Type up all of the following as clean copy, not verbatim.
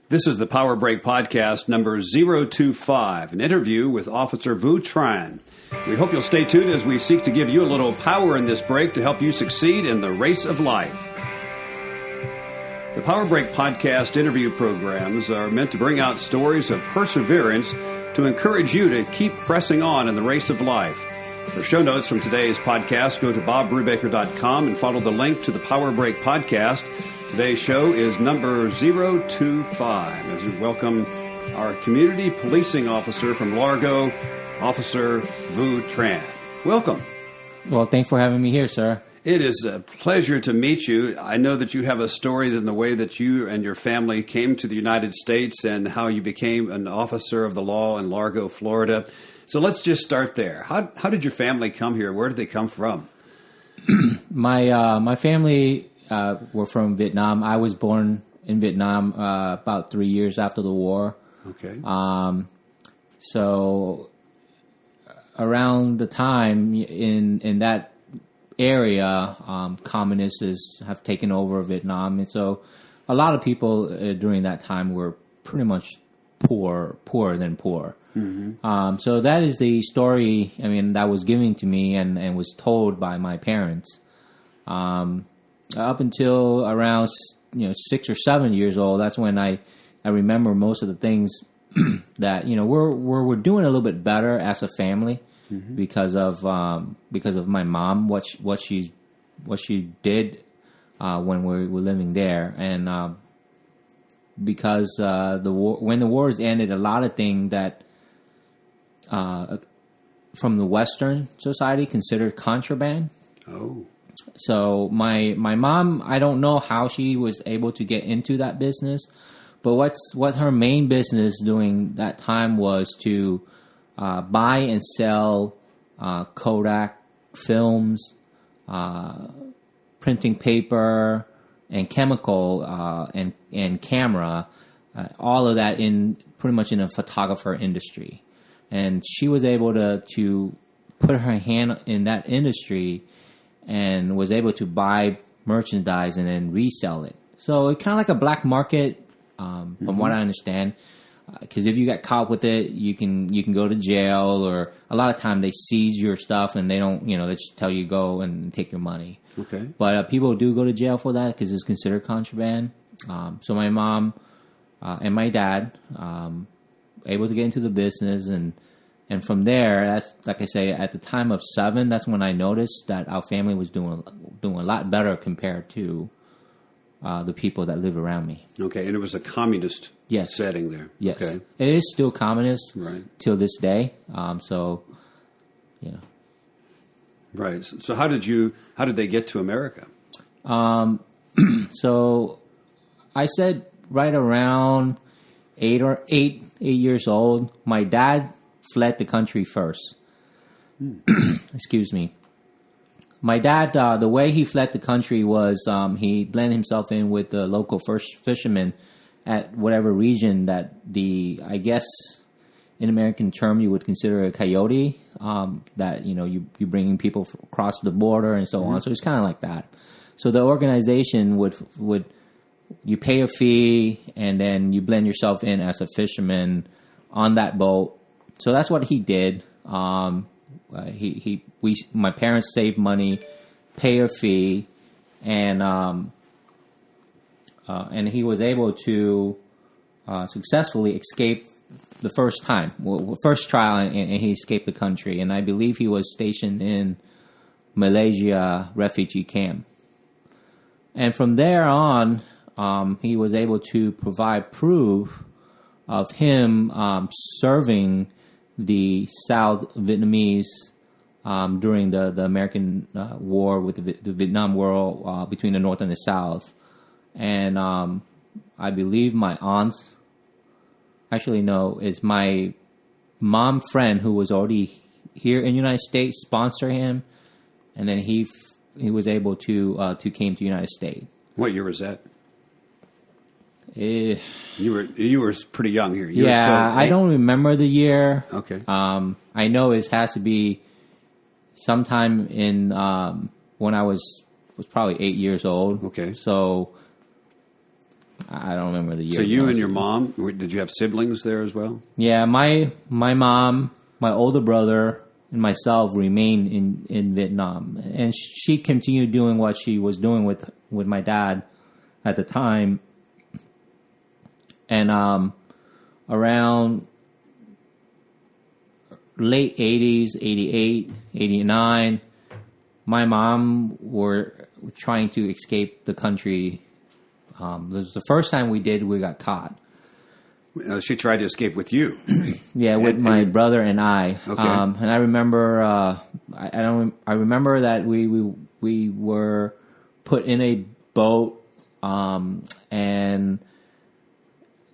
This is the Power Break Podcast number 025, an interview with Officer Vu Tran. We hope you'll stay tuned as we seek to give you a little power in this break to help you succeed in the race of life. The Power Break Podcast interview programs are meant to bring out stories of perseverance to encourage you to keep pressing on in the race of life. For show notes from today's podcast, go to bobbrubaker.com and follow the link to the Power Break Podcast. Today's show is number 025 as we welcome our community policing officer from Largo, Officer Vu Tran. Welcome. Well, thanks for having me here, sir. It is a pleasure to meet you. I know that you have a story in the way that you and your family came to the United States and how you became an officer of the law in Largo, Florida. So let's just start there. How did your family come here? Where did they come from? My family were from Viet Nam. I was born in Viet Nam about 3 years after the war. Okay. So around the time in that area, communists have taken over Vietnam, and so a lot of people during that time were pretty much poorer than poor. Mm-hmm. So that is the story. I mean, that was given to me and was told by my parents. Up until around 6 or 7 years old, that's when I remember most of the things that we're doing a little bit better as a family. Mm-hmm. because of my mom, what she did when we were living there, and because when the wars ended, a lot of things that from the Western society considered contraband. Oh. So my mom, I don't know how she was able to get into that business, but what her main business during that time was to buy and sell Kodak films, printing paper, and chemical and camera, all of that in pretty much in a photographer industry. And she was able to put her hand in that industry and was able to buy merchandise and then resell it. So it's kind of like a black market, from what I understand. Because if you get caught with it, you can go to jail, or a lot of time they seize your stuff and they don't, they just tell you go and take your money. Okay. But people do go to jail for that because it's considered contraband. So my mom and my dad able to get into the business, and from there, that's like I say, at the time of 7, that's when I noticed that our family was doing a lot better compared to the people that live around me. Okay, and it was a communist setting there. Yes, okay. It is still communist till this day. Right. So how did they get to America? So I said right around 8 years old. My dad fled the country first. Excuse me. My dad, the way he fled the country was he blended himself in with the local fishermen at whatever region that I guess in American term you would consider a coyote, that, you bringing people across the border and so on. So it's kind of like that. So the organization would you pay a fee and then you blend yourself in as a fisherman on that boat. So that's what he did. My parents saved money, pay a fee, and he was able to successfully escape the first time, first trial, and he escaped the country. And I believe he was stationed in Malaysia refugee camp. And from there on, he was able to provide proof of him serving the South Vietnamese during the American war with the Vietnam War between the North and the South. And I believe my aunt, actually no, is my mom friend who was already here in the United States, sponsor him, and then he was able to came to the United States. What year was that? You were pretty young here. I don't remember the year. Okay. I know it has to be sometime in when I was probably 8 years old. Okay. So I don't remember the year. So you and your mom, did you have siblings there as well? Yeah, my mom, my older brother, and myself remained in Vietnam, and she continued doing what she was doing with my dad at the time. And around late 80s, 88, 89, my mom were trying to escape the country. This was the first time we got caught. She tried to escape with you. Yeah, with my brother and I. Okay. And I remember, I remember that we were put in a boat, and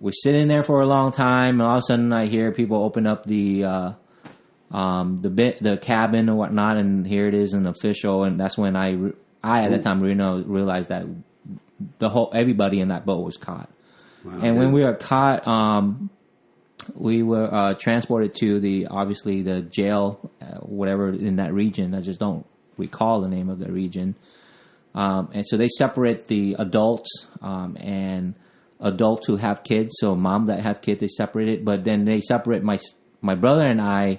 we're sitting there for a long time, and all of a sudden I hear people open up the cabin or whatnot, and here it is, an official, and that's when I at the time realized that everybody in that boat was caught. Wow, and when we were caught, we were transported to the jail, whatever in that region. I just don't recall the name of the region. And so they separate the adults and adults who have kids. So mom that have kids, they separate it. But then they separate my brother and I,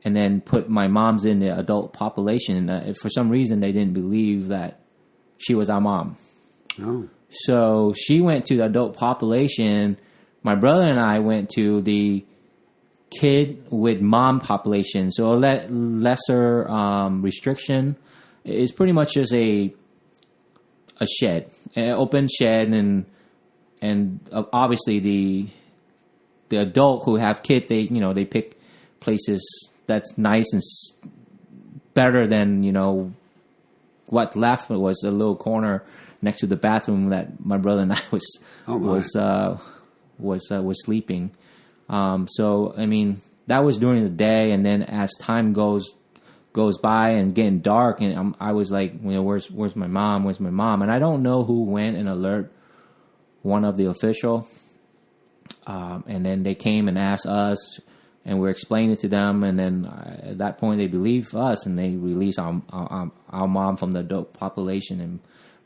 and then put my mom's in the adult population. For some reason, they didn't believe that she was our mom. Oh. So she went to the adult population. My brother and I went to the kid with mom population. So lesser restriction. It's pretty much just a shed, an open shed, and obviously the adult who have kids, they pick places that's nice and better than what left was a little corner next to the bathroom that my brother and I was sleeping. So I mean, that was during the day, and then as time goes by and getting dark, and I was like, where's my mom? Where's my mom? And I don't know who went and alert one of the official, and then they came and asked us, and we're explaining it to them, and then at that point they believe us, and they release our mom from the adult population and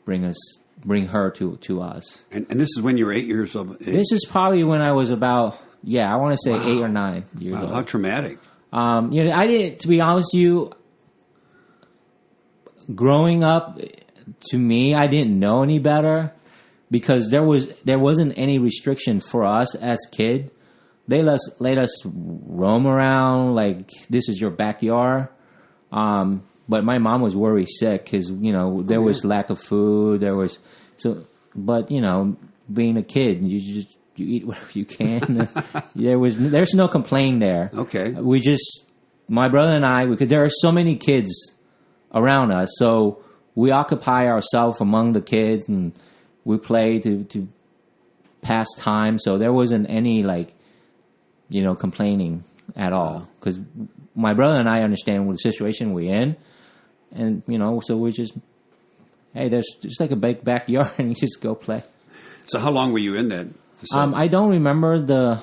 bring her to us. And this is when you were 8 years old? This is probably when I was about, I want to say 8 or 9 years old. How traumatic. I didn't, to be honest with you, growing up, to me, I didn't know any better because there wasn't any restriction for us as kids. They let us roam around like this is your backyard. But my mom was worried sick because, there was lack of food. But being a kid, you eat whatever you can. There's no complaint there. Okay. My brother and I, because there are so many kids around us, so we occupy ourselves among the kids and we play to pass time. So there wasn't any complaining at all because my brother and I understand what the situation we're in. And, so we just, hey, there's just like a big backyard and you just go play. So how long were you in that facility? I don't remember the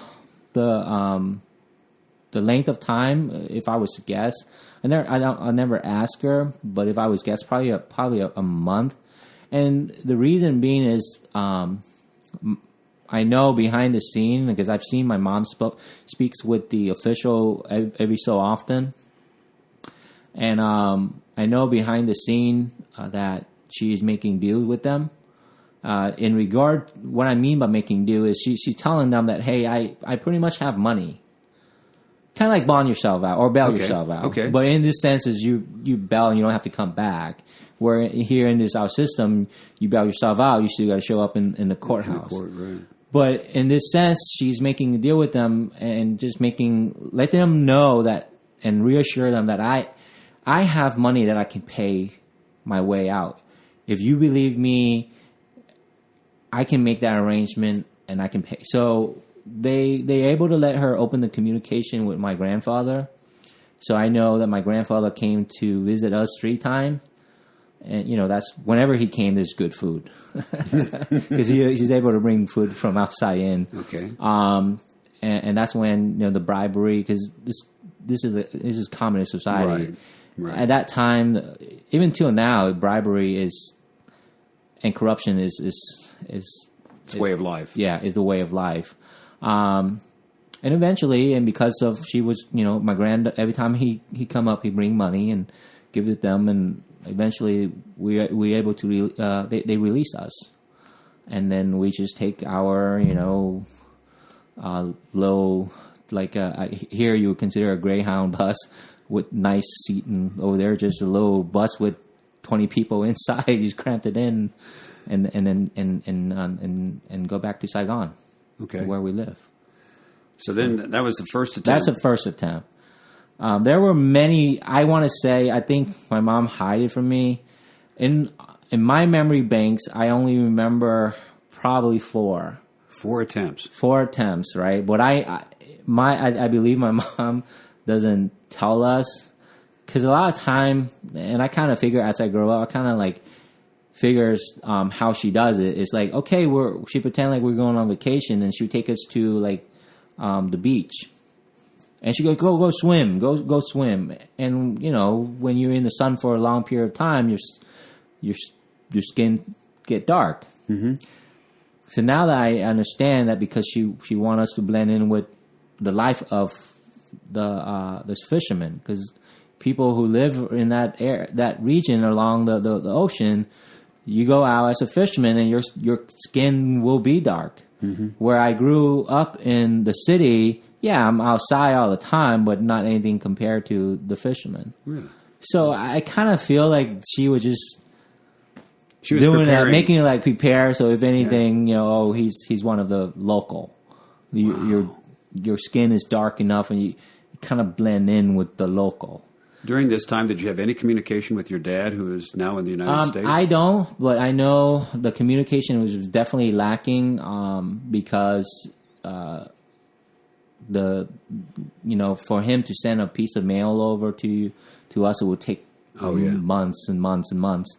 length of time. If I was to guess, I never ask her, but if I was guess, probably a month. And the reason being is, I know behind the scene because I've seen my mom speaks with the official every so often, and I know behind the scene that she is making deals with them. In regard, what I mean by making deal is she's telling them that, hey, I pretty much have money. Kind of like bond yourself out or bail yourself out. Okay. But in this sense is you bail and you don't have to come back. Where here in our system, you bail yourself out, you still got to show up in the courthouse. In the court, right. But in this sense, she's making a deal with them and just let them know that and reassure them that I have money that I can pay my way out. If you believe me, I can make that arrangement and I can pay. So they able to let her open the communication with my grandfather. So I know that my grandfather came to visit us 3 times. And, that's whenever he came, there's good food. Because he's able to bring food from outside in. Okay. And that's when, the bribery, because this is communist society. Right. At that time, even till now, bribery and corruption is It's a way of life. Yeah, it's the way of life. And eventually, and because of she was, my every time he come up, he bring money and give it them, and eventually we able to they release us, and then we just take our low, like here you would consider a Greyhound bus with nice seating. Over there, just a little bus with 20 people inside. He's cramped it in, and go back to Saigon, where we live. So then that was the first attempt. That's the first attempt. There were many. I want to say, I think my mom hid it from me. In my memory banks, I only remember probably 4. 4 attempts. 4 attempts, right? But I believe my mom doesn't tell us, because a lot of time, and I kind of figure as I grow up, I kind of like figures how she does it. It's like, okay, she pretend like we're going on vacation, and she would take us to like the beach, and she goes, go swim, go swim. And when you're in the sun for a long period of time, your skin get dark. Mm-hmm. So now that I understand that, because she want us to blend in with the life of this fisherman, because people who live in that region along the ocean, you go out as a fisherman and your skin will be dark. Mm-hmm. Where I grew up in the city, yeah, I'm outside all the time, but not anything compared to the fisherman. Really? So I kind of feel like she was doing that, making it like prepare. So if anything, he's one of the local. Wow. Your skin is dark enough, and you kind of blend in with the local. During this time, did you have any communication with your dad, who is now in the United States? I don't, but I know the communication was definitely lacking because for him to send a piece of mail over to us, it would take months and months and months.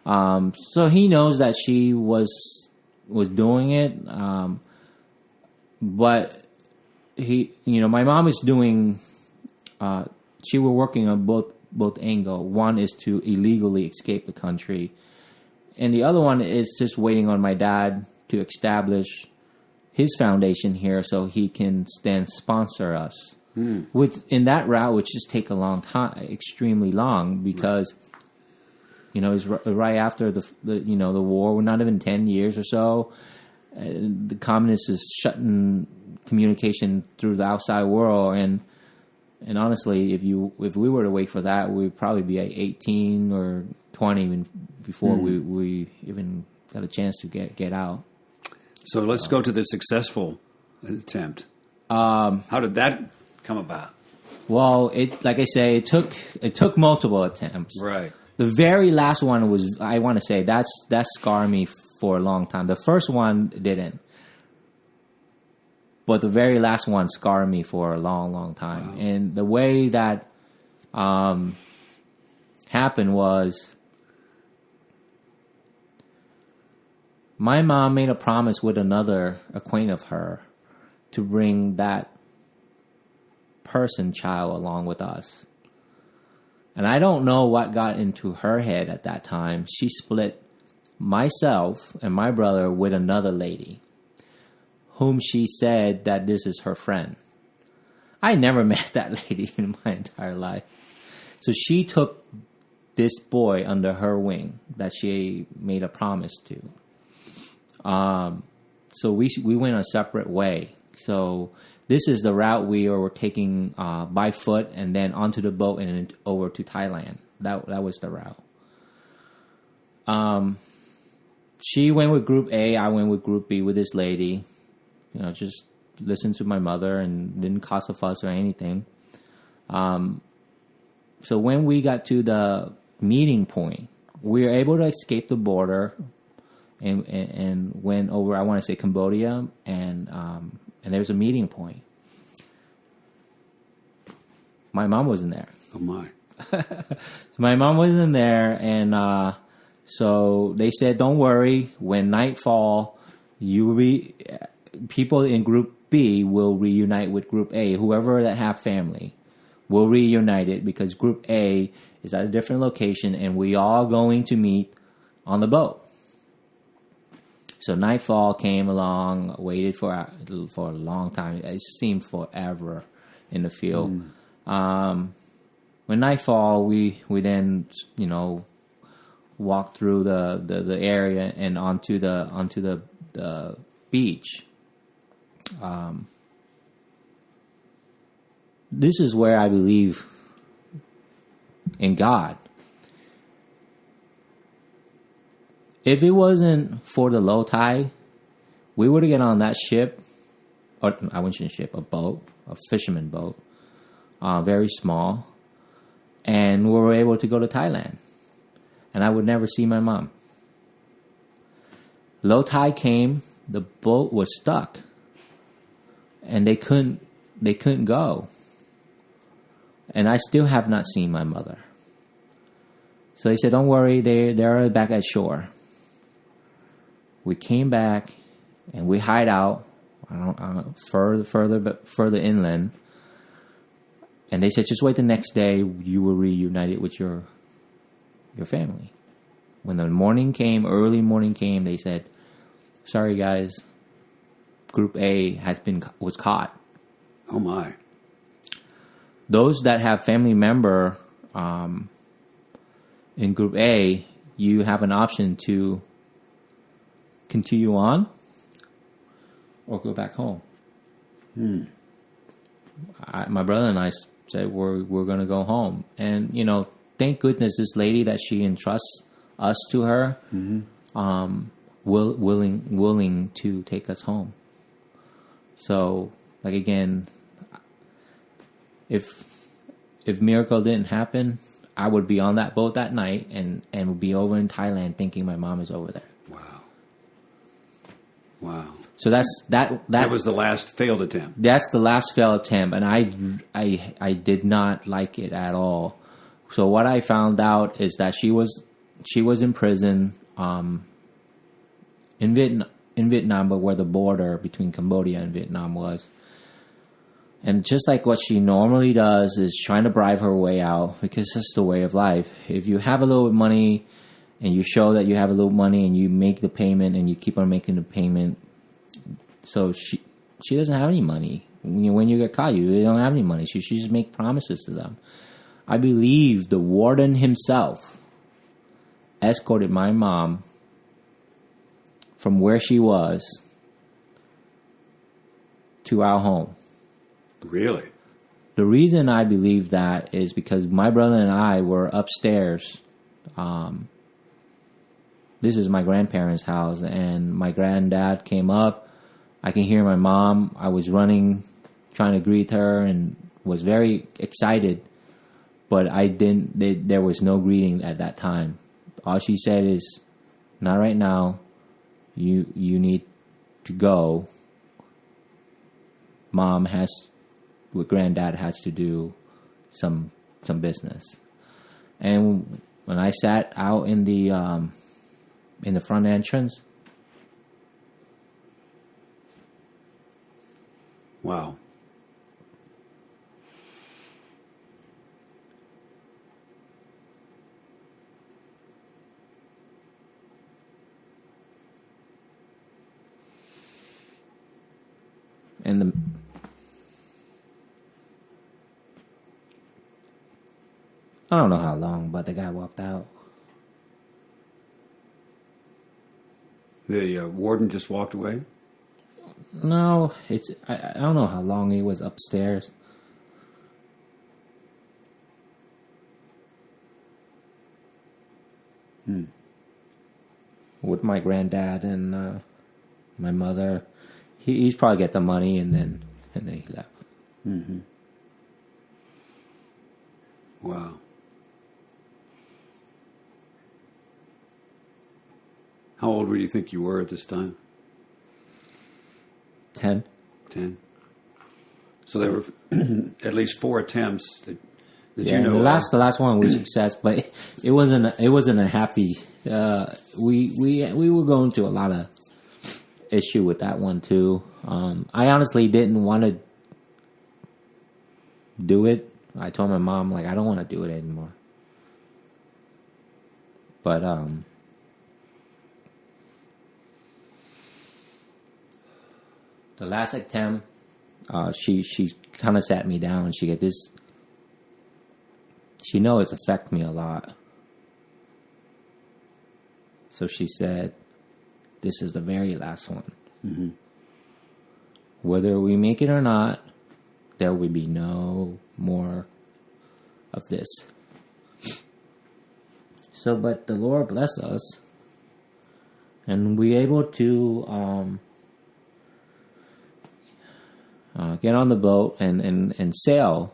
So he knows that she was doing it, but my mom is doing. She were working on both angle. One is to illegally escape the country, and the other one is just waiting on my dad to establish his foundation here, so he can then sponsor us. In that route, which just take a long time, extremely long, because it's right after the war. We're not even 10 years or so. The communists is shutting communication through the outside world, and honestly, if we were to wait for that, we'd probably be at 18 or 20 even before we even got a chance to get out. So let's go to the successful attempt. How did that come about? Well, like I say, it took multiple attempts. Right. The very last one was, I want to say, that scarred me for a long time. The first one didn't. But the very last one scarred me for a long, long time. Wow. And the way that happened was, my mom made a promise with another acquaintance of her to bring that child along with us. And I don't know what got into her head at that time. She split myself and my brother with another lady, whom she said that this is her friend. I never met that lady in my entire life. So she took this boy under her wing that she made a promise to. So we went a separate way. So this is the route we were taking by foot, and then onto the boat and over to Thailand. That was the route. She went with Group A. I went with Group B with this lady. Just listened to my mother and didn't cause a fuss or anything. So when we got to the meeting point, we were able to escape the border and went over, I want to say, Cambodia, and there's a meeting point. My mom wasn't there. Oh, my. So my mom wasn't there, and so they said, don't worry, when nightfall, people in Group B will reunite with Group A. Whoever that have family will reunite it, because Group A is at a different location, and we all going to meet on the boat. So nightfall came along, waited for a long time. It seemed forever in the field. When nightfall, we then, you know, walked through the area and onto the beach. This is where I believe in God. If it wasn't for the low tide, we would get on that ship, or I wouldn't say ship, a boat, a fisherman boat, very small, and we were able to go to Thailand. And I would never see my mom. Low tide came, the boat was stuck, and they couldn't go. And I still have not seen my mother. So they said, "Don't worry, they're back at shore." We came back and we hide out further inland. And they said, "Just wait the next day, you will reunite with your family." When the morning came, early morning came, they said, "Sorry guys, Group A was caught." Oh my! Those that have family member in Group A, you have an option to continue on or go back home. My brother and I said we're going to go home, and you know, thank goodness this lady that she entrusts us to her, willing to take us home. So, like again, if miracle didn't happen, I would be on that boat that night and would be over in Thailand thinking my mom is over there. Wow. So that was the last failed attempt. That's the last failed attempt, and I did not like it at all. So what I found out is that she was in prison in Vietnam, but where the border between Cambodia and Vietnam was. And just like what she normally does is trying to bribe her way out, because that's the way of life. If you have a little bit of money and you show that you have a little money and you make the payment and you keep on making the payment. So she doesn't have any money. When you get caught, you don't have any money. She just make promises to them. I believe the warden himself escorted my mom from where she was to our home. Really? The reason I believe that is because my brother and I were upstairs. This is my grandparents' house, and my granddad came up. I can hear my mom. I was running, trying to greet her, and was very excited. But I didn't. There was no greeting at that time. All she said is, "Not right now. You need to go. Mom with granddad has to do some business." And when I sat out in the front entrance, wow. and I don't know how long, but the guy walked out. The warden just walked away? No, I don't know how long he was upstairs. With my granddad and my mother. He's probably get the money and then he left. Mm-hmm. Wow. How old do you think you were at this time? 10. 10. So there were at least 4 attempts that you know. The last one was success, but it wasn't a happy. We were going through a lot of issue with that one too. I honestly didn't want to do it. I told my mom, like, I don't want to do it anymore. But the last attempt, she kind of sat me down. She got this. She knows it's affected me a lot. So she said, "This is the very last one. Mm-hmm. Whether we make it or not, there will be no more of this." So, but the Lord bless us, and we able to get on the boat and sail.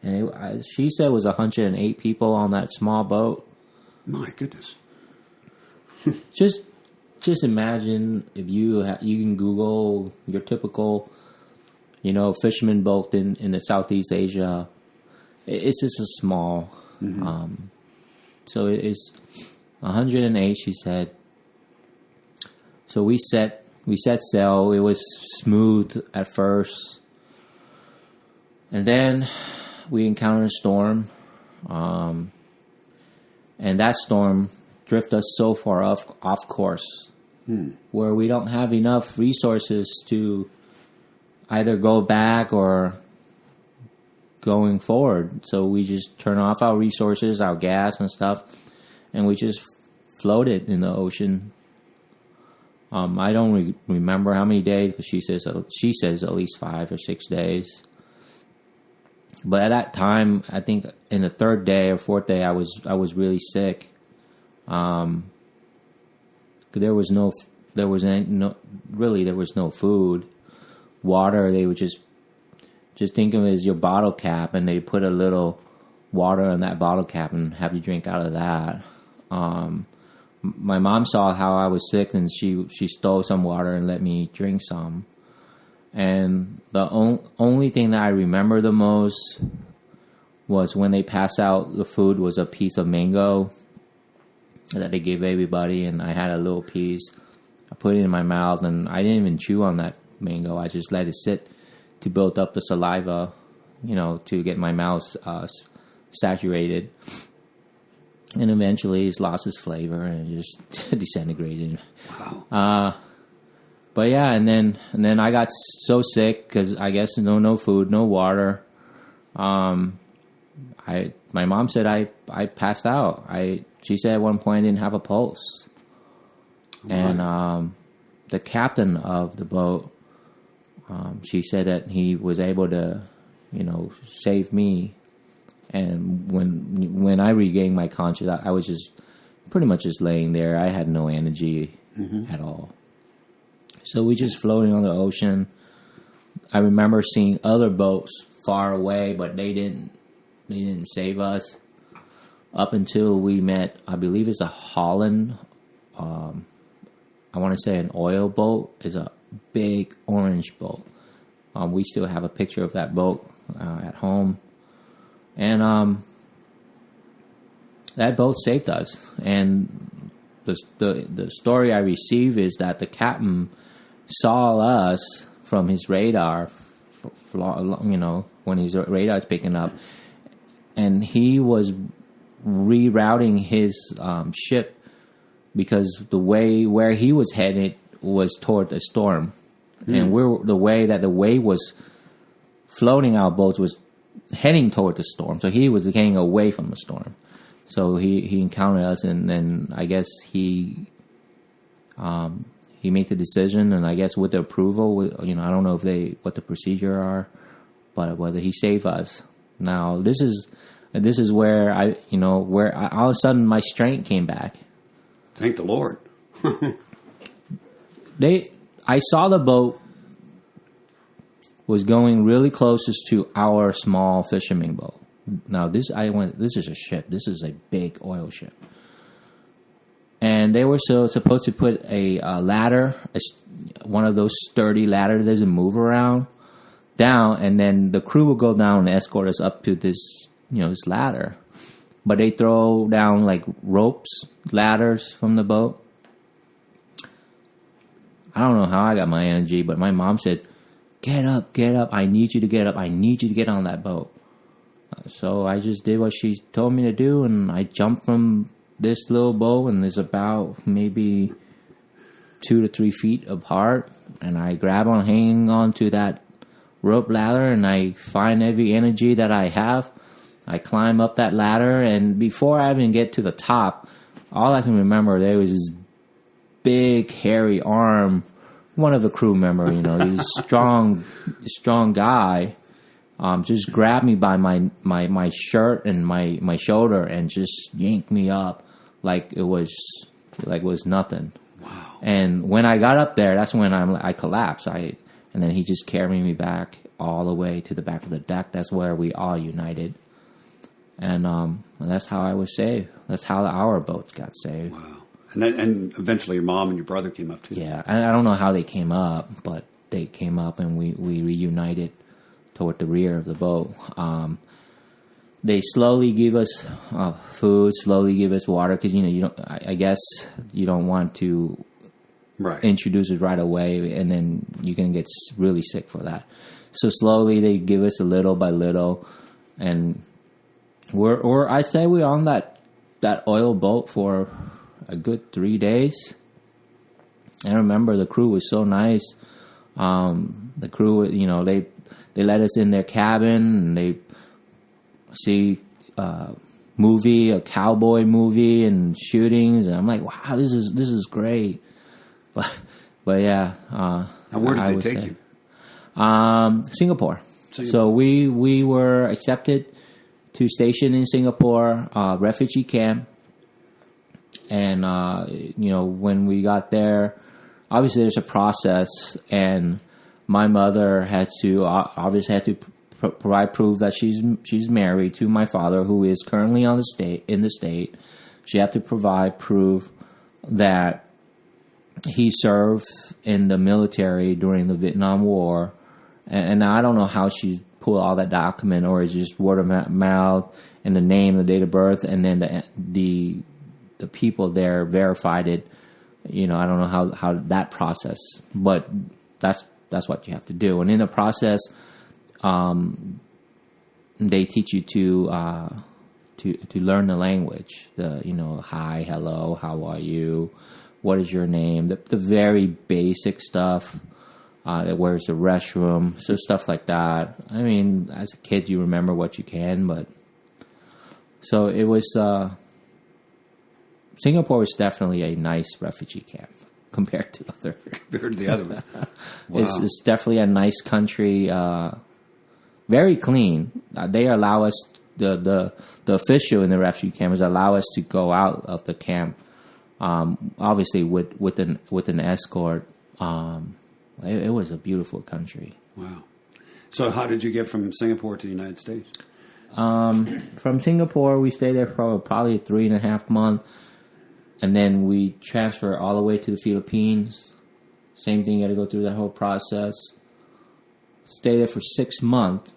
And she said it was 108 people on that small boat. My goodness. Just imagine if you can Google your typical, fisherman boat in the Southeast Asia. It's just a small. Mm-hmm. So it's 108. She said. So we set sail. It was smooth at first, and then we encountered a storm, and that storm drifted us so far off course, where we don't have enough resources to either go back or going forward. So we just turn off our resources, our gas and stuff, and we just floated in the ocean. I don't remember how many days, but she says at least 5 or 6 days. But at that time, I think in the third day or fourth day, I was really sick. There was no food, water. They would just think of it as your bottle cap, and they put a little water in that bottle cap and have you drink out of that. My mom saw how I was sick, and she stole some water and let me drink some. And the only thing that I remember the most was when they passed out the food was a piece of mango that they gave everybody, and I had a little piece. I put it in my mouth, and I didn't even chew on that mango. I just let it sit to build up the saliva, to get my mouth saturated. And eventually it's lost its flavor and it just disintegrated. Wow. But yeah, and then I got so sick because I guess no food, no water. My mom said I passed out. She said at one point I didn't have a pulse. Right. And the captain of the boat, she said that he was able to, save me. And when I regained my consciousness, I was just pretty much just laying there. I had no energy at all. So we just floating on the ocean. I remember seeing other boats far away, but they didn't save us up until we met, I believe it's a Holland, I want to say an oil boat. It's a big orange boat. We still have a picture of that boat at home. And that boat saved us. And the story I received is that the captain saw us from his radar, when his radar is picking up, and he was rerouting his ship because the way where he was headed was toward the storm, and the way that the wave was floating our boats was heading toward the storm. So he was getting away from the storm. So he encountered us, and then I guess he made the decision, and I guess with the approval, I don't know what the procedure are, but whether he saved us. Now this is where where all of a sudden my strength came back. Thank the Lord. I saw the boat was going really closest to our small fisherman boat. Now this is a ship. This is a big oil ship. And they were supposed to put a ladder, one of those sturdy ladders that doesn't move around, down, and then the crew will go down and escort us up to this ladder. But they throw down like ropes, ladders from the boat. I don't know how I got my energy, but my mom said, get up, I need you to get up, I need you to get on that boat. So I just did what she told me to do, and I jumped from this little boat, and there's about maybe 2 to 3 feet apart, and I hang on to that rope ladder, and I find every energy that I have. I climb up that ladder, and before I even get to the top, all I can remember, there was this big, hairy arm, one of the crew members, he's strong guy, just grabbed me by my shirt and my shoulder and just yanked me up like it was nothing. Wow. And when I got up there, that's when I collapsed. And then he just carried me back all the way to the back of the deck. That's where we all united. And that's how I was saved. That's how our boats got saved. Wow. And eventually your mom and your brother came up too. Yeah. I don't know how they came up, but they came up and we reunited toward the rear of the boat. They slowly give us food, slowly give us water, because you don't. I guess you don't want to introduce it right away, and then you can get really sick for that. So slowly they give us a little by little, and I say we're on that oil boat for a good 3 days. I remember the crew was so nice. The crew, they let us in their cabin, and they see a cowboy movie and shootings, and I'm like, wow, this is great. But yeah. Now where did they take you? Singapore. So we were accepted to station in Singapore, refugee camp. And, when we got there, obviously there's a process, and my mother had to provide proof that she's married to my father, who is currently in the state. She had to provide proof that he served in the military during the Vietnam War. And I don't know how she pulled all that document, or it's just word of mouth and the name, the date of birth, and then the people there verified it. I don't know how that process, but that's what you have to do. And in the process, they teach you to learn the language. Hi, hello, how are you? What is your name? The very basic stuff. Where's the restroom? So stuff like that. I mean, as a kid, you remember what you can, but so it was. Singapore is definitely a nice refugee camp compared to the other ones. Wow. It's definitely a nice country. Very clean. They allow us the official in the refugee camps allow us to go out of the camp. Obviously with an escort. It was a beautiful country. Wow. So how did you get from Singapore to the United States? From Singapore, we stayed there for probably 3.5 months. And then we transferred all the way to the Philippines. Same thing, you got to go through that whole process. Stay there for 6 months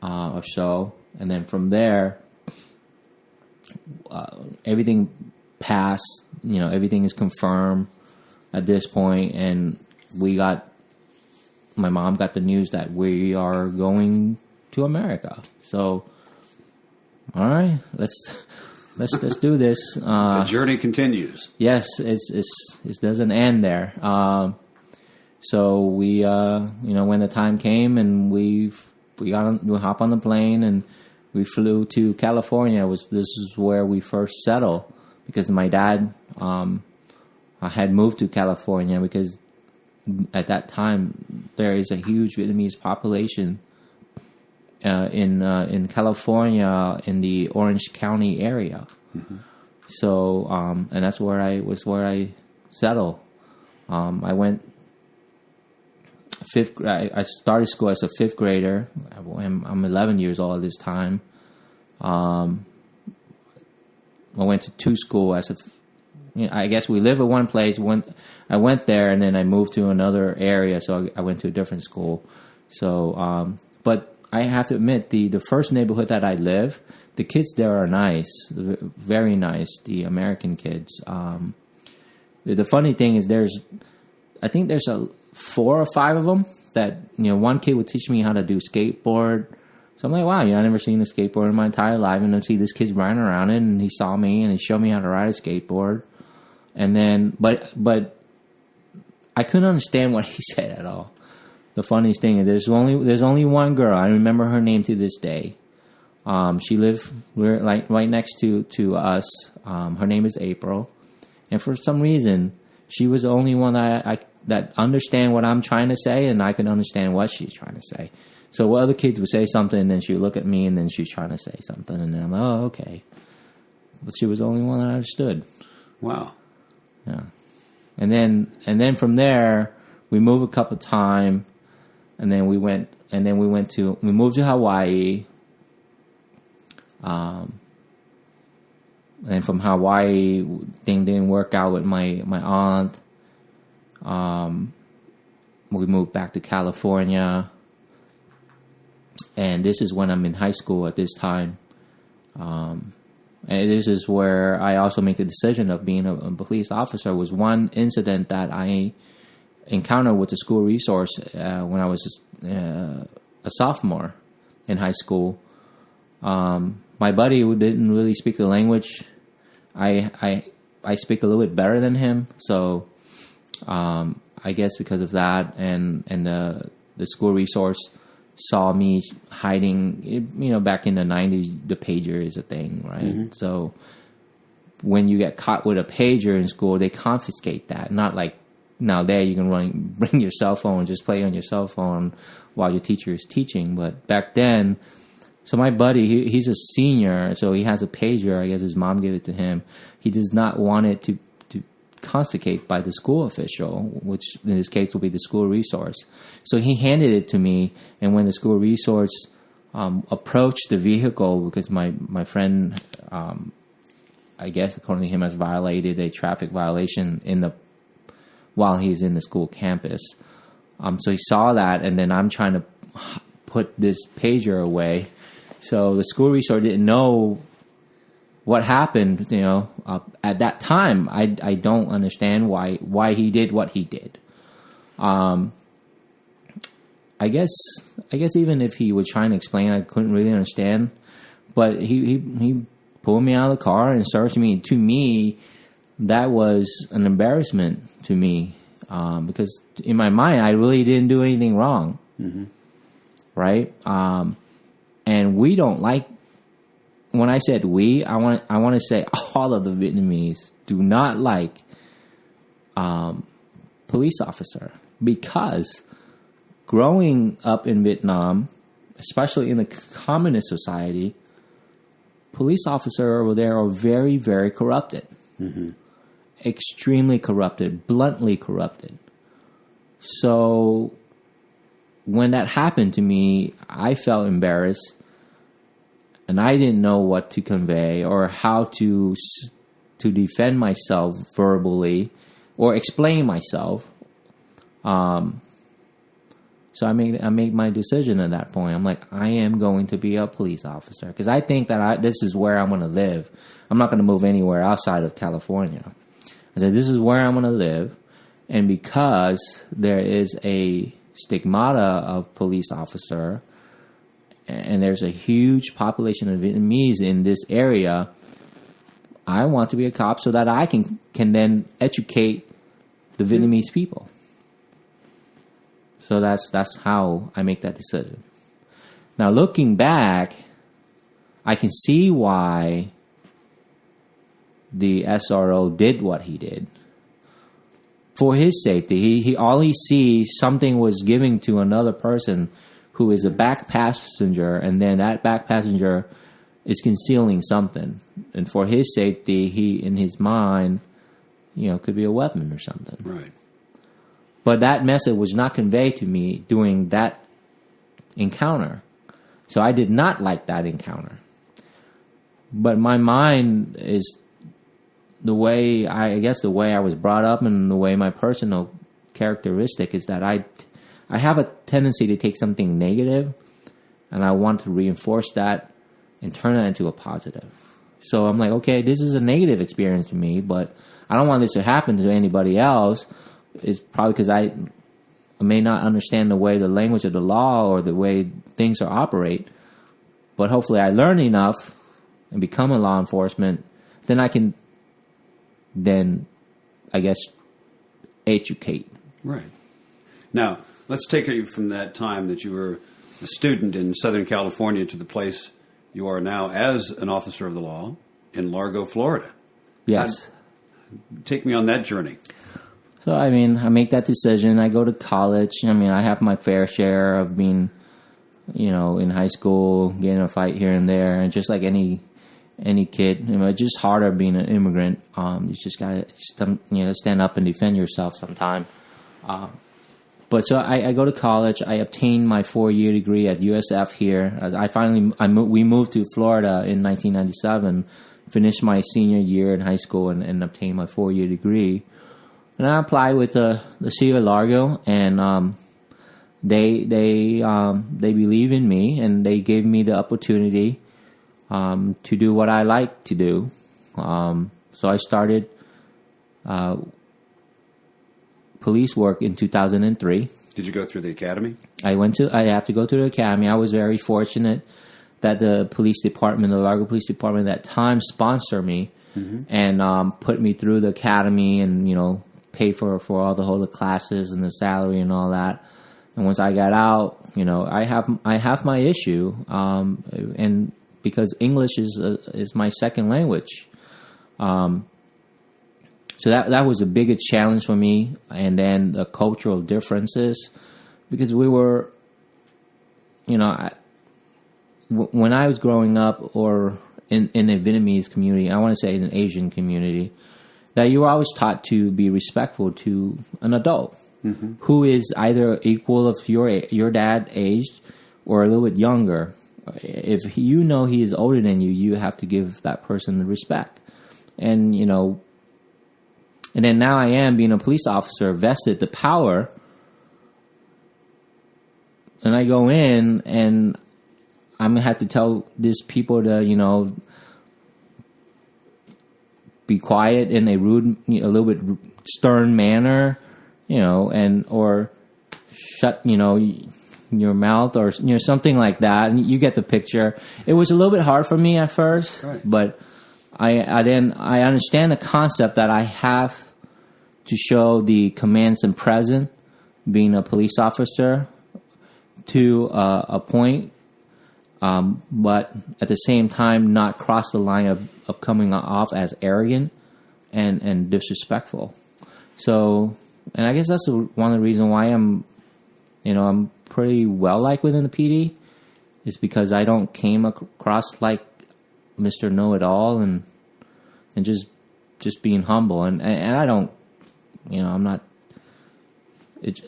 or so. And then from there, everything passed. Everything is confirmed at this point. And my mom got the news that we are going to America. So, all right, let's do this. The journey continues. Yes, it doesn't end there. So we, when the time came, and we hop on the plane, and we flew to California. This is where we first settled, because my dad had moved to California, because at that time there is a huge Vietnamese population in California, in the Orange County area. Mm-hmm. So, and that's where I settled. I went I started school as a 5th grader. I'm 11 years old at this time. I went to 2 school I guess we live at one place. I went there, and then I moved to another area, so I went to a different school. So, but I have to admit, the first neighborhood that I live, the kids there are nice, very nice. The American kids. The funny thing is, I think there's 4 or 5 of them that one kid would teach me how to do skateboard. So I'm like, wow, I've never seen a skateboard in my entire life, and I see this kid running around it, and he saw me, and he showed me how to ride a skateboard. And then, but I couldn't understand what he said at all. The funniest thing is there's only one girl. I remember her name to this day. She lived right next to us. Her name is April, and for some reason, she was the only one that understand what I'm trying to say, and I can understand what she's trying to say. So other kids would say something, and then she would look at me, and then she's trying to say something, and then I'm like, oh, okay. But she was the only one that understood. Wow. Yeah. And then from there, we moved a couple of times, and then we moved to Hawaii. And from Hawaii, thing didn't work out with my aunt. We moved back to California. And this is when I'm in high school at this time. And this is where I also make the decision of being a police officer. Was one incident that I encountered with the school resource when I was a sophomore in high school. My buddy who didn't really speak the language, I speak a little bit better than him. So I guess because of that and the school resource saw me hiding, back in the 90s, the pager is a thing, right? Mm-hmm. So when you get caught with a pager in school, they confiscate that. Not like nowadays you can bring your cell phone and just play on your cell phone while your teacher is teaching. But back then, so my buddy, he's a senior, so he has a pager. I guess his mom gave it to him. He does not want it to confiscate by the school official, which in this case will be the school resource. So he handed it to me, and when the school resource approached the vehicle, because my friend, I guess according to him, has violated a traffic violation while he's in the school campus. So he saw that, and then I'm trying to put this pager away. So the school resource didn't know what happened, at that time. I don't understand why he did what he did. I guess even if he was trying to explain, I couldn't really understand. But he pulled me out of the car and searched me. To me, that was an embarrassment to me, because in my mind, I really didn't do anything wrong. Mm-hmm. Right? And we don't like. When I said we, I want to say all of the Vietnamese do not like police officer, because growing up in Vietnam, especially in the communist society, police officers over there are very, very corrupted. Mm-hmm. Extremely corrupted, bluntly corrupted. So when that happened to me, I felt embarrassed. And I didn't know what to convey or how to defend myself verbally or explain myself. So I made my decision at that point. I'm like, I am going to be a police officer, because I think that this is where I'm going to live. I'm not going to move anywhere outside of California. I said, this is where I'm going to live. And because there is a stigmata of police officer, and there's a huge population of Vietnamese in this area, I want to be a cop so that I can then educate the Vietnamese people. So that's how I make that decision. Now, looking back, I can see why the SRO did what he did. For his safety, he all he sees something was giving to another person who is a back passenger, and then that back passenger is concealing something. And for his safety, he, in his mind, could be a weapon or something. Right. But that message was not conveyed to me during that encounter. So I did not like that encounter. But my mind is the way I was brought up, and the way my personal characteristic is that I have a tendency to take something negative, and I want to reinforce that and turn it into a positive. So I'm like, okay, this is a negative experience to me, but I don't want this to happen to anybody else. It's probably because I may not understand the language of the law or the way things are operate, but hopefully I learn enough and become a law enforcement, then I can I guess, educate Right. Now, let's take you from that time that you were a student in Southern California to the place you are now as an officer of the law in Largo, Florida. Yes. Take me on that journey. So, I mean, I make that decision. I go to college. I mean, I have my fair share of being, in high school, getting a fight here and there. And just like any kid, it's just harder being an immigrant. You just got to, stand up and defend yourself sometime. But so I go to college. I obtained my 4-year degree at USF here. We moved to Florida in 1997, finished my senior year in high school and obtained my 4-year degree. And I applied with the city of Largo, and they believe in me, and they gave me the opportunity to do what I like to do. So I started police work in 2003. Did you go through the academy? I have to go to the academy. I was very fortunate that the police department, the Largo Police Department at that time, sponsored me and put me through the academy and, pay for all the classes and the salary and all that. And once I got out, I have my issue, and because English is my second language. So that was the biggest challenge for me. And then the cultural differences, because we were, when I was growing up, or in a Vietnamese community, I want to say in an Asian community, that you were always taught to be respectful to an adult who is either equal of your dad aged or a little bit younger. If he is older than you, you have to give that person the respect. And, and then now I am, being a police officer, vested the power, and I go in and I'm going to have to tell these people to, be quiet in a rude, a little bit stern manner, or shut, your mouth, or something like that. And you get the picture. It was a little bit hard for me at first, right. But I understand the concept that I have to show the commands and present, being a police officer, to a point, but at the same time not cross the line of coming off as arrogant and disrespectful. So, and I guess that's one of the reasons why I'm pretty well liked within the PD, is because I don't came across like Mr. Know-It-All and just being humble, and I don't, I'm not.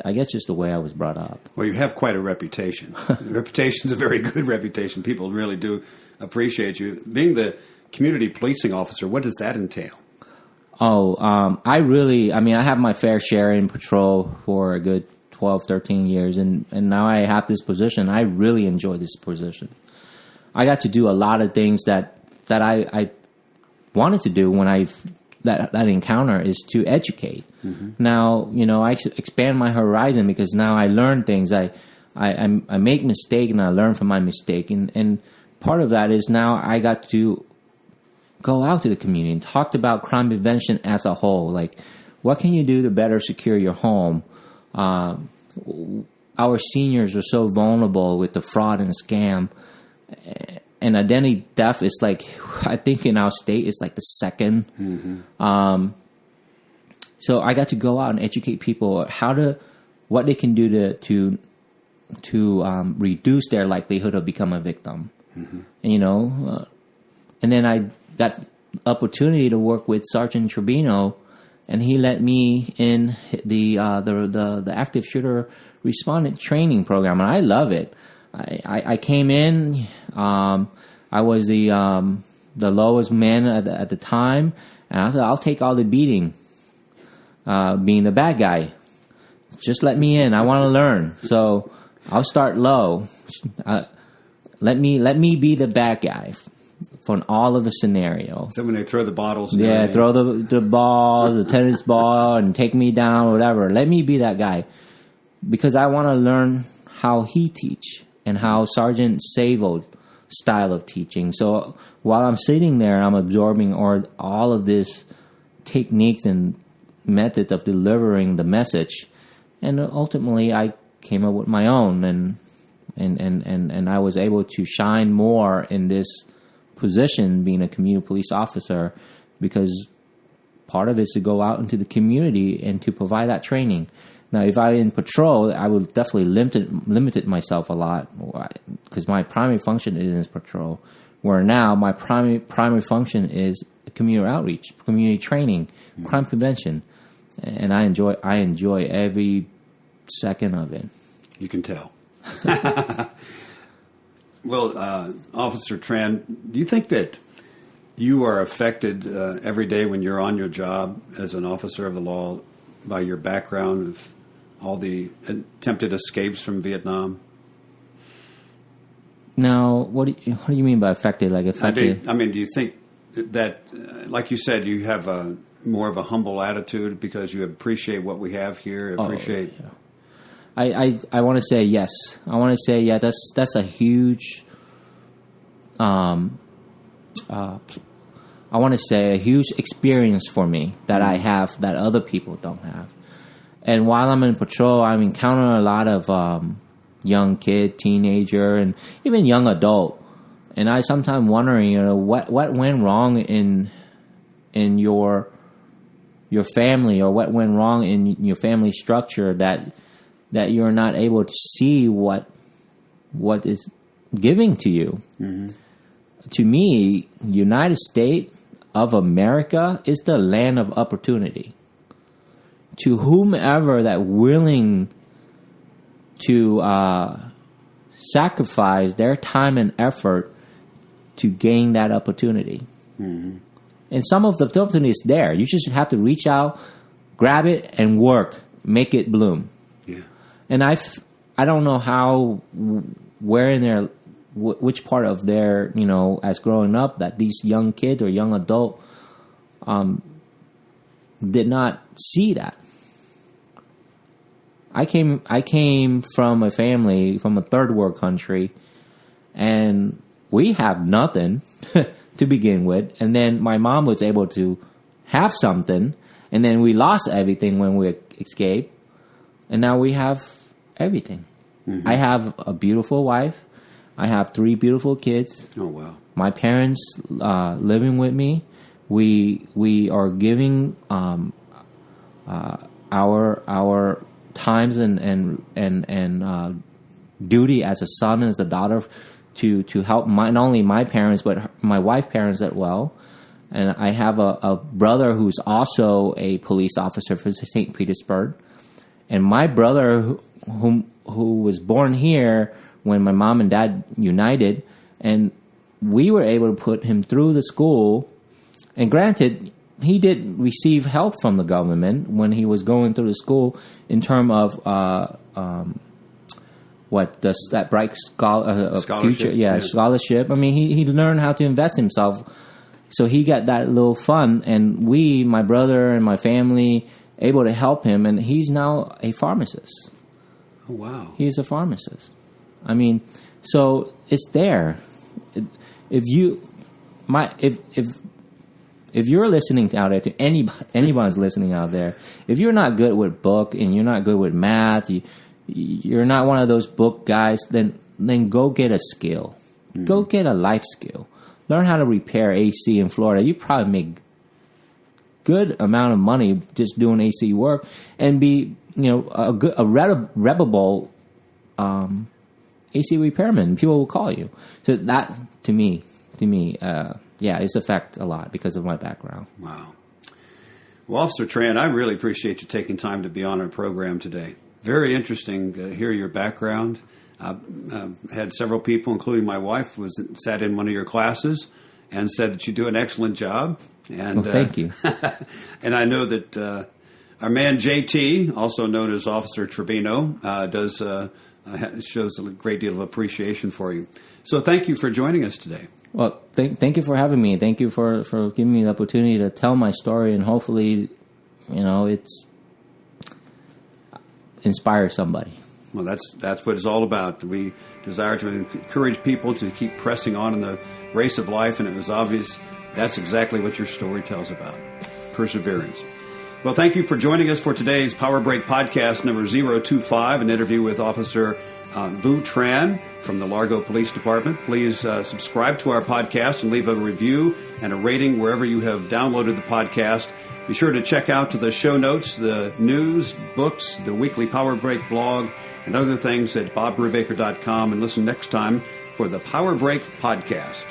I guess just the way I was brought up. Well, you have quite a reputation. Reputation's a very good reputation. People really do appreciate you. Being the community policing officer, what does that entail? I have my fair share in patrol for a good 12, 13 years, and now I have this position. I really enjoy this position. I got to do a lot of things that I wanted to do when that encounter, is to educate. Now, I expand my horizon, because now I learn things. I make mistakes and I learn from my mistake. And part of that is now I got to go out to the community and talk about crime prevention as a whole. Like, what can you do to better secure your home? Our seniors are so vulnerable with the fraud and scam. And identity theft is like, I think in our state, it's like the second. So I got to go out and educate people what they can do to reduce their likelihood of becoming a victim. And then I got opportunity to work with Sergeant Tribino, and he let me in the active shooter respondent training program, and I love it. I came in. I was the lowest man at the time, and I said, I'll take all the beating, being the bad guy. Just let me in. I want to learn. So I'll start low. Let me be the bad guy for all of the scenario. So when they throw the bottles, throw the balls, the tennis ball, and take me down, whatever. Let me be that guy, because I want to learn how he teach and how Sergeant Savo's style of teaching. So while I'm sitting there, I'm absorbing all of this techniques and methods of delivering the message. And ultimately, I came up with my own, and I was able to shine more in this position, being a community police officer, because part of it is to go out into the community and to provide that training. Now, if I in patrol, I would definitely limited myself a lot, because my primary function is patrol. Where now my primary function is community outreach, community training, crime prevention, and I enjoy every second of it. You can tell. Well, Officer Tran, do you think that you are affected every day when you're on your job as an officer of the law by your background of all the attempted escapes from Vietnam? Now, what do you mean by affected? Like affected? I mean, do you think that, like you said, you have more of a humble attitude because you appreciate what we have here? Appreciate. Oh, yeah. I want to say yes. I want to say That's a huge. I want to say a huge experience for me that I have that other people don't have. And while I'm in patrol, I'm encountering a lot of young kid, teenager, and even young adult. And I sometimes wondering, what went wrong in your family, or what went wrong in your family structure that you're not able to see what is giving to you. Mm-hmm. To me, United States of America is the land of opportunity. To whomever that willing to sacrifice their time and effort to gain that opportunity. Mm-hmm. And some of the opportunity is there. You just have to reach out, grab it, and work, make it bloom. Yeah. And I don't know where in their, which part of their, as growing up, that these young kids or young adult did not see that. I came from a family, from a third world country, and we have nothing to begin with. And then my mom was able to have something, and then we lost everything when we escaped, and now we have everything. Mm-hmm. I have a beautiful wife. I have 3 beautiful kids. Oh, wow. My parents living with me. We are giving our times and duty as a son and as a daughter to help not only my parents but my wife's parents as well. And I have a brother who's also a police officer for St. Petersburg, and my brother who was born here when my mom and dad united, and we were able to put him through the school. And granted, he did receive help from the government when he was going through the school in terms of that bright scholarship. Scholarship. I mean, he learned how to invest himself, so he got that little fund. And my brother and my family, able to help him, and he's now a pharmacist. Oh, wow! He's a pharmacist. I mean, so it's there. If you're listening out there, to anyone's listening out there, if you're not good with book and you're not good with math, you're not one of those book guys, then go get a skill. Mm-hmm. Go get a life skill. Learn how to repair AC in Florida. You probably make good amount of money just doing AC work, and be a reputable AC repairman. People will call you. So that to me. It's affect a lot because of my background. Wow. Well, Officer Tran, I really appreciate you taking time to be on our program today. Very interesting to hear your background. I've had several people, including my wife, sat in one of your classes and said that you do an excellent job. And thank you. And I know that our man JT, also known as Officer Trevino, shows a great deal of appreciation for you. So thank you for joining us today. Well, thank you for having me. Thank you for giving me the opportunity to tell my story, and hopefully, it's inspire somebody. Well, that's what it's all about. We desire to encourage people to keep pressing on in the race of life, and it was obvious that's exactly what your story tells about. Perseverance. Well, thank you for joining us for today's Power Break podcast number 025, an interview with Officer Vu Tran from the Largo Police Department. Please subscribe to our podcast and leave a review and a rating wherever you have downloaded the podcast. Be sure to check out the show notes, the news, books, the weekly Power Break blog, and other things at bobbrubaker.com, and listen next time for the Power Break podcast.